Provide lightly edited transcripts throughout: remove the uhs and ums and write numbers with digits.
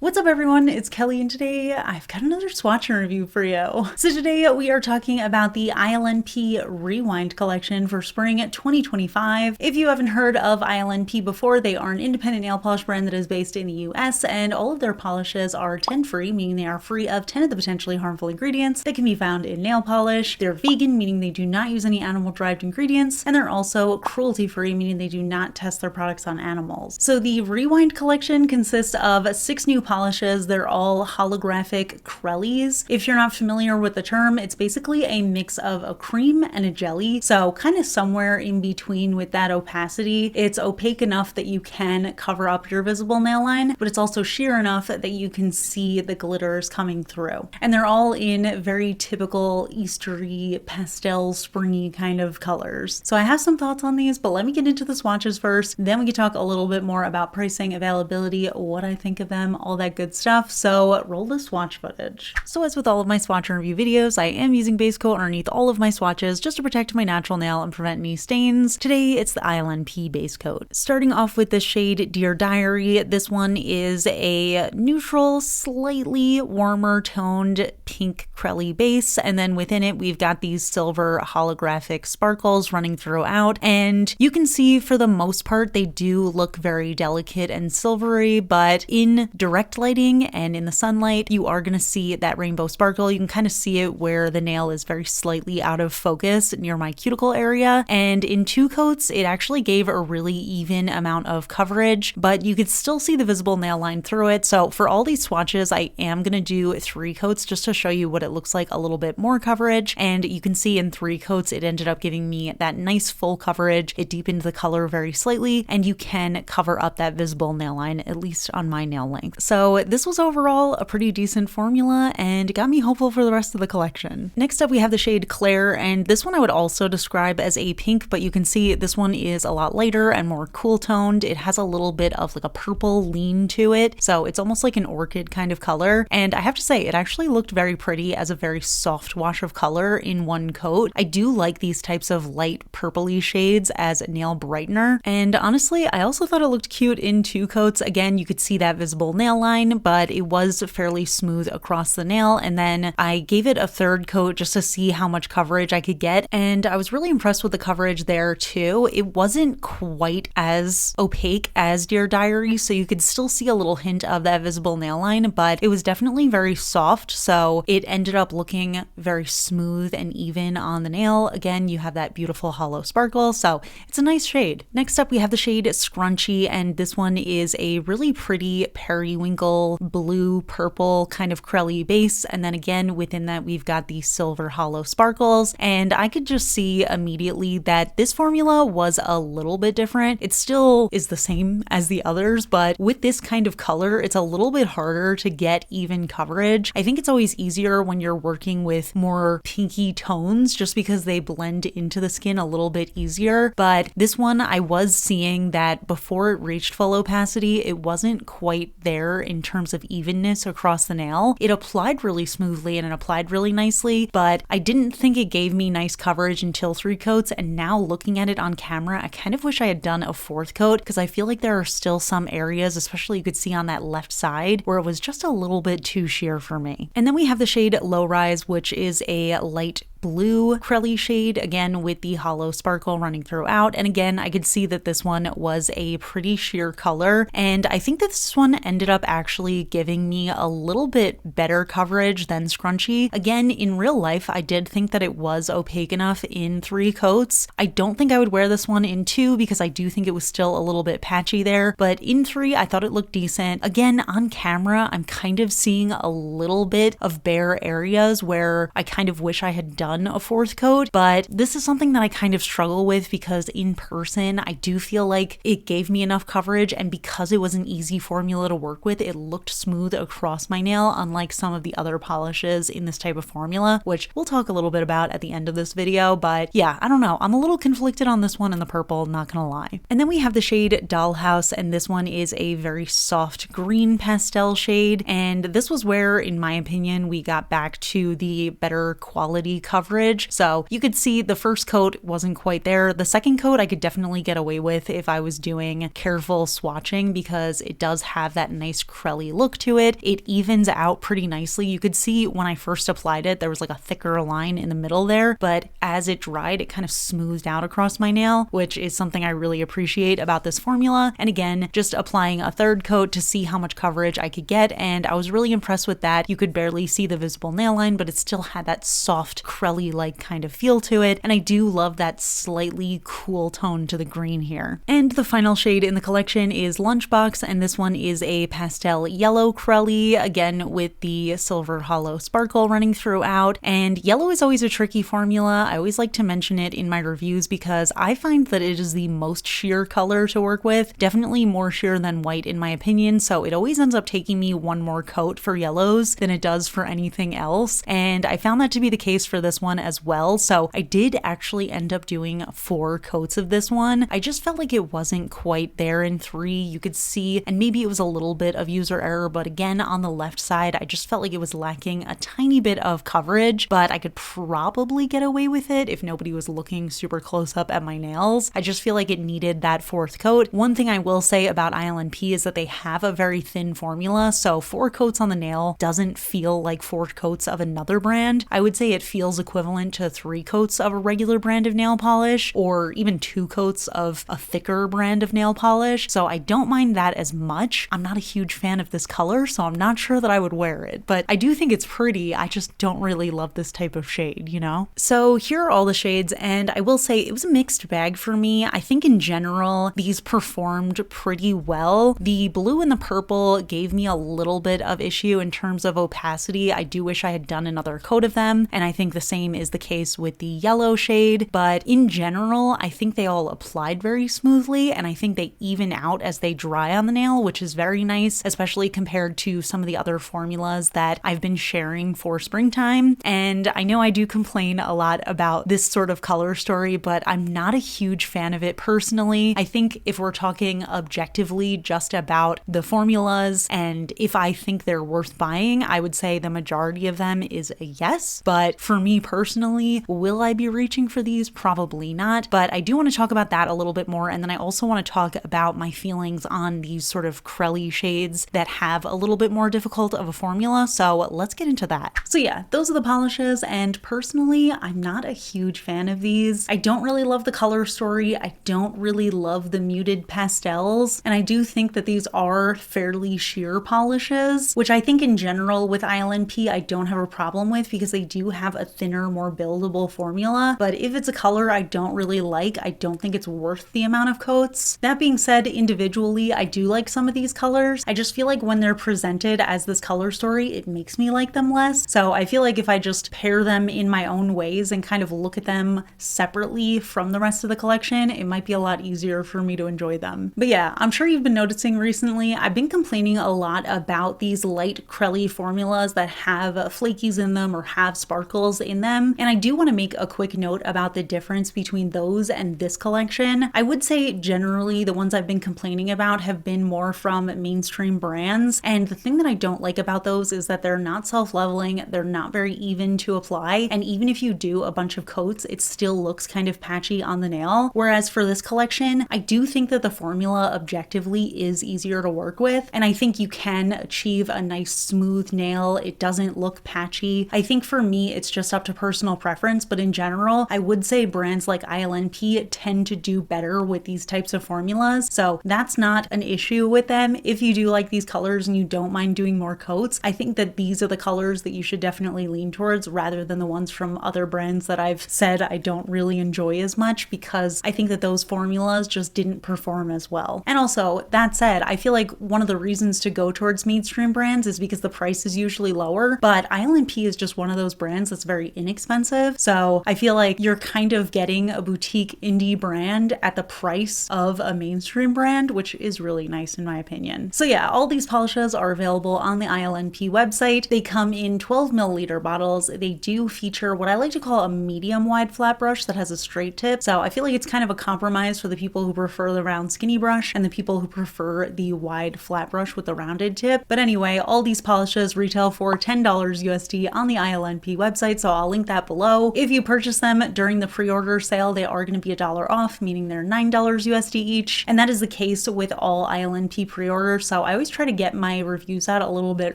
What's up everyone, it's Kelly and today I've got another swatch review for you. So today we are talking about the ILNP Rewind collection for spring 2025. If you haven't heard of ILNP before, they are an independent nail polish brand that is based in the US, and all of their polishes are 10-free, meaning they are free of 10 of the potentially harmful ingredients that can be found in nail polish. They're vegan, meaning they do not use any animal-derived ingredients, and they're also cruelty-free, meaning they do not test their products on animals. So the Rewind collection consists of 6 new polishes. They're all holographic crellies. If you're not familiar with the term, it's basically a mix of a cream and a jelly. So kind of somewhere in between with that opacity. It's opaque enough that you can cover up your visible nail line, but it's also sheer enough that you can see the glitters coming through. And they're all in very typical Eastery, pastel, springy kind of colors. So I have some thoughts on these, but let me get into the swatches first. Then we can talk a little bit more about pricing, availability, what I think of them, all that good stuff. So roll the swatch footage. So as with all of my swatch and review videos, I am using base coat underneath all of my swatches just to protect my natural nail and prevent any stains. Today it's the ILNP base coat. Starting off with the shade Dear Diary, this one is a neutral, slightly warmer toned pink crelly base, and then within it we've got these silver holographic sparkles running throughout, and you can see for the most part they do look very delicate and silvery, but in direct lighting and in the sunlight you are going to see that rainbow sparkle. You can kind of see it where the nail is very slightly out of focus near my cuticle area, and in 2 coats it actually gave a really even amount of coverage, but you could still see the visible nail line through it. So for all these swatches I am going to do 3 coats just to show you what it looks like a little bit more coverage, and you can see in 3 coats it ended up giving me that nice full coverage. It deepened the color very slightly, and you can cover up that visible nail line, at least on my nail length. So this was overall a pretty decent formula and got me hopeful for the rest of the collection. Next up we have the shade Claire, and this one I would also describe as a pink, but you can see this one is a lot lighter and more cool toned. It has a little bit of like a purple lean to it, so it's almost like an orchid kind of color, and I have to say it actually looked very pretty as a very soft wash of color in 1 coat. I do like these types of light purpley shades as a nail brightener, and honestly I also thought it looked cute in 2 coats. Again, you could see that visible nail line, but it was fairly smooth across the nail, and then I gave it a 3rd coat just to see how much coverage I could get, and I was really impressed with the coverage there too. It wasn't quite as opaque as Dear Diary, so you could still see a little hint of that visible nail line, but it was definitely very soft, so it ended up looking very smooth and even on the nail. Again, you have that beautiful hollow sparkle, so it's a nice shade. Next up we have the shade Scrunchy, and this one is a really pretty periwinkle blue purple kind of crelly base, and then again within that we've got these silver hollow sparkles, and I could just see immediately that this formula was a little bit different. It still is the same as the others, but with this kind of color it's a little bit harder to get even coverage. I think it's always easier when you're working with more pinky tones just because they blend into the skin a little bit easier, but this one I was seeing that before it reached full opacity it wasn't quite there in terms of evenness across the nail. It applied really smoothly and it applied really nicely, but I didn't think it gave me nice coverage until 3 coats, and now looking at it on camera I kind of wish I had done a 4th coat because I feel like there are still some areas, especially you could see on that left side, where it was just a little bit too sheer for me. And then we have the shade Low Rise, which is a light blue crelly shade, again with the hollow sparkle running throughout, and again I could see that this one was a pretty sheer color, and I think that this one ended up actually giving me a little bit better coverage than Scrunchy. Again, in real life I did think that it was opaque enough in 3 coats. I don't think I would wear this one in 2 because I do think it was still a little bit patchy there, but in 3 I thought it looked decent. Again, on camera I'm kind of seeing a little bit of bare areas where I kind of wish I had done a 4th coat, but this is something that I kind of struggle with because in person I do feel like it gave me enough coverage, and because it was an easy formula to work with it looked smooth across my nail, unlike some of the other polishes in this type of formula, which we'll talk a little bit about at the end of this video. But yeah, I don't know, I'm a little conflicted on this one in the purple, not gonna lie. And then we have the shade Dollhouse, and this one is a very soft green pastel shade, and this was where in my opinion we got back to the better quality coverage coverage. So you could see the first coat wasn't quite there. The second coat I could definitely get away with if I was doing careful swatching because it does have that nice crelly look to it. It evens out pretty nicely. You could see when I first applied it, there was like a thicker line in the middle there, but as it dried, it kind of smoothed out across my nail, which is something I really appreciate about this formula. And again, just applying a third coat to see how much coverage I could get, and I was really impressed with that. You could barely see the visible nail line, but it still had that soft crelly-like kind of feel to it, and I do love that slightly cool tone to the green here. And the final shade in the collection is Lunchbox, and this one is a pastel yellow crelly, again with the silver hollow sparkle running throughout. And yellow is always a tricky formula. I always like to mention it in my reviews because I find that it is the most sheer color to work with, definitely more sheer than white in my opinion, so it always ends up taking me one more coat for yellows than it does for anything else, and I found that to be the case for this one as well. So I did actually end up doing 4 coats of this one. I just felt like it wasn't quite there in 3. You could see, and maybe it was a little bit of user error, but again on the left side I just felt like it was lacking a tiny bit of coverage, but I could probably get away with it if nobody was looking super close up at my nails. I just feel like it needed that 4th coat. One thing I will say about ILNP is that they have a very thin formula, so 4 coats on the nail doesn't feel like 4 coats of another brand. I would say it feels equivalent to 3 coats of a regular brand of nail polish, or even 2 coats of a thicker brand of nail polish, so I don't mind that as much. I'm not a huge fan of this color, so I'm not sure that I would wear it, but I do think it's pretty. I just don't really love this type of shade, you know? So here are all the shades, and I will say it was a mixed bag for me. I think in general, these performed pretty well. The blue and the purple gave me a little bit of issue in terms of opacity. I do wish I had done another coat of them, and I think the same is the case with the yellow shade, but in general, I think they all applied very smoothly, and I think they even out as they dry on the nail, which is very nice, especially compared to some of the other formulas that I've been sharing for springtime. And I know I do complain a lot about this sort of color story, but I'm not a huge fan of it personally. I think if we're talking objectively just about the formulas and if I think they're worth buying, I would say the majority of them is a yes. But for me personally, will I be reaching for these? Probably not. But I do want to talk about that a little bit more. And then I also want to talk about my feelings on these sort of crelly shades that have a little bit more difficult of a formula. So let's get into that. So yeah, those are the polishes. And personally, I'm not a huge fan of these. I don't really love the color story. I don't really love the muted pastels. And I do think that these are fairly sheer polishes, which I think in general with ILNP, I don't have a problem with because they do have a thinner, more buildable formula. But if it's a color I don't really like, I don't think it's worth the amount of coats. That being said, individually, I do like some of these colors. I just feel like when they're presented as this color story, it makes me like them less. So I feel like if I just pair them in my own ways and kind of look at them separately from the rest of the collection, it might be a lot easier for me to enjoy them. But yeah, I'm sure you've been noticing recently, I've been complaining a lot about these light crelly formulas that have flakies in them or have sparkles in them. And I do want to make a quick note about the difference between those and this collection. I would say generally the ones I've been complaining about have been more from mainstream brands. And the thing that I don't like about those is that they're not self-leveling, they're not very even to apply. And even if you do a bunch of coats, it still looks kind of patchy on the nail. Whereas for this collection, I do think that the formula objectively is easier to work with. And I think you can achieve a nice smooth nail. It doesn't look patchy. I think for me, it's just up to personal preference. But in general, I would say brands like ILNP tend to do better with these types of formulas. So that's not an issue with them. If you do like these colors and you don't mind doing more coats, I think that these are the colors that you should definitely lean towards rather than the ones from other brands that I've said I don't really enjoy as much, because I think that those formulas just didn't perform as well. And also, that said, I feel like one of the reasons to go towards mainstream brands is because the price is usually lower, but ILNP is just one of those brands that's very inexpensive. So I feel like you're kind of getting a boutique indie brand at the price of a mainstream brand, which is really nice in my opinion. So yeah, all these polishes are available on the ILNP website. They come in 12 milliliter bottles. They do feature what I like to call a medium wide flat brush that has a straight tip. So I feel like it's kind of a compromise for the people who prefer the round skinny brush and the people who prefer the wide flat brush with the rounded tip. But anyway, all these polishes retail for $10 USD on the ILNP website, so I'll I'll link that below. If you purchase them during the pre-order sale, they are going to be $1 off, meaning they're $9 USD each. And that is the case with all ILNP pre-orders. So I always try to get my reviews out a little bit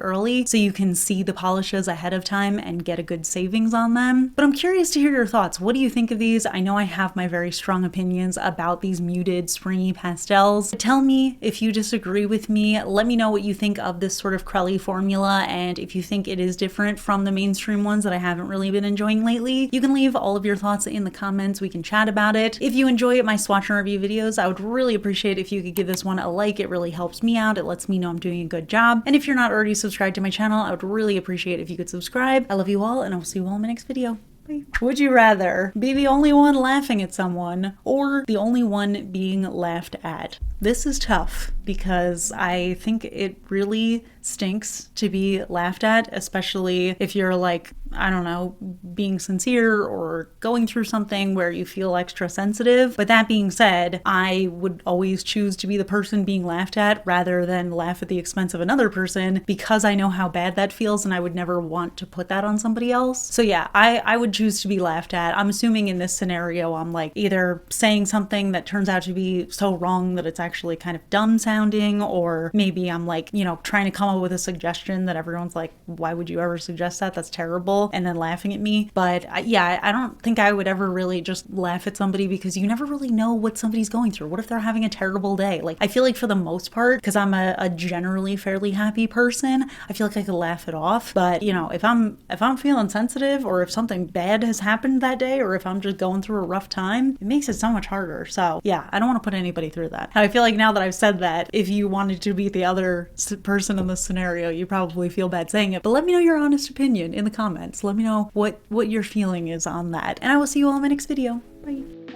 early so you can see the polishes ahead of time and get a good savings on them. But I'm curious to hear your thoughts. What do you think of these? I know I have my very strong opinions about these muted springy pastels. Tell me if you disagree with me. Let me know what you think of this sort of crelly formula, and if you think it is different from the mainstream ones that I haven't really been enjoying lately. You can leave all of your thoughts in the comments. We can chat about it. If you enjoy my swatch and review videos, I would really appreciate if you could give this one a like. It really helps me out. It lets me know I'm doing a good job. And if you're not already subscribed to my channel, I would really appreciate if you could subscribe. I love you all, and I'll see you all in my next video. Bye. Would you rather be the only one laughing at someone or the only one being laughed at? This is tough because I think it really stinks to be laughed at, especially if you're like, I don't know, being sincere or going through something where you feel extra sensitive. But that being said, I would always choose to be the person being laughed at rather than laugh at the expense of another person, because I know how bad that feels and I would never want to put that on somebody else. So yeah, I would choose to be laughed at. I'm assuming in this scenario, I'm like either saying something that turns out to be so wrong that it's actually kind of dumb sounding, or maybe I'm like, you know, trying to come up with a suggestion that everyone's like, why would you ever suggest that? That's terrible. And then laughing at me. But yeah, I don't think I would ever really just laugh at somebody, because you never really know what somebody's going through. What if they're having a terrible day? Like, I feel like for the most part, because I'm a generally fairly happy person, I feel like I could laugh it off. But you know, if I'm feeling sensitive, or if something bad has happened that day, or if I'm just going through a rough time, it makes it so much harder. So yeah, I don't want to put anybody through that. And I feel like now that I've said that, if you wanted to be the other person in this scenario, you probably feel bad saying it. But let me know your honest opinion in the comments. Let me know what your feeling is on that. And I will see you all in my next video. Bye.